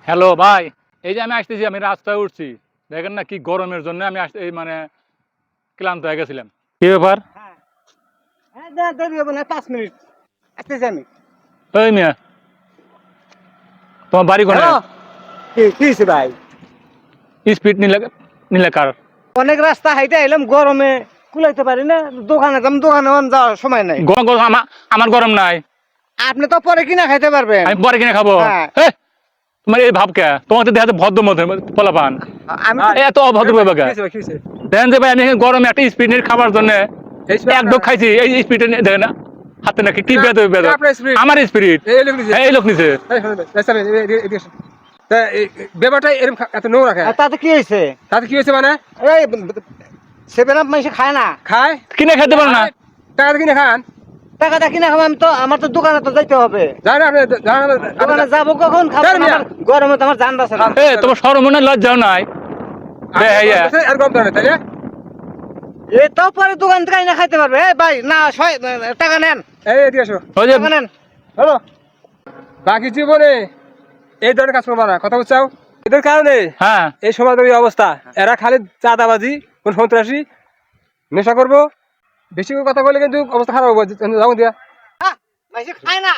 Hello ভাই, এই যে আমি আসতেছি, আমি রাস্তায় উঠছি, দেখেন না কি গরমের জন্য আমি এই মানে ক্লান্ত হয়ে গেছিলাম। কি ব্যাপার? হ্যাঁ হ্যাঁ, দেরি হবে না, 5 মিনিট আসতেছি আমি। ওই মিয়া, তোমার বাড়ি কোনে? হ্যালো, কি হয়েছে ভাই? স্পিড নিলে নিলে কার? অনেক রাস্তা হাইটে এলাম, গরমে কুলাইতে পারি না। দোকানে যাম, দোকানে যাওয়ার সময় নাই। গরম গরম আমার গরম নাই, আপনি তো পরে কিনা খাইতে পারবেন। আমি পরে কিনে খাবো। হ্যাঁ। হে, তোমার এই ভাব কে? তোমার তো দেখাতে ভদ্র মতো পোলাপান, আমি এত অভদ্র ভাবে কে? দেখেন যে ভাই, আমি এখানে গরমে একটা স্পিড নিয়ে খাবার জন্য এক ঢোক খাইছি, এই স্পিড দেখেন না হাতে নাকি কি বেদ বেদ আমার স্পিরিট এই লোক নিছে। ব্যাপারটা এরকম এত নোংরা খায়, তাতে কি হয়েছে? তাতে কি হয়েছে মানে? এই 7 আপ মাইসে খায় না। খায়, কিনে খেতে পারো না? টাকা দিয়ে কিনে খান। টাকাটা কিনা খাবো আমি, তো আমার তো দোকানে তো যাইতে হবে। জানেন আপনি, দোকানে যাবো কখন? খাবো জানি না। আমার গরমে তো আমার জান আছে না। এ তোমার সরম মনে লজ্জাও নাই? আর গরম ধরে, তাই না? এ তো পরে দোকান থেকে না খাইতে পারবে। এই ভাই না, টাকা নেন, এই এদিকে আসো। ওই যে টাকা নেন। হ্যালো, বাকি জীবনে এই ধরনের কাজ করবা না, কথা বুঝছাও? এদের কারণে হ্যাঁ, এই সমাজের এই অবস্থা। এরা খালি চাঁদাবাজি, কোন সন্ত্রাসী, নেশা করবো। বেশি করে কথা বলে কিন্তু অবস্থা খারাপ হবে। যাবো দিয়া মাইসে খায় না।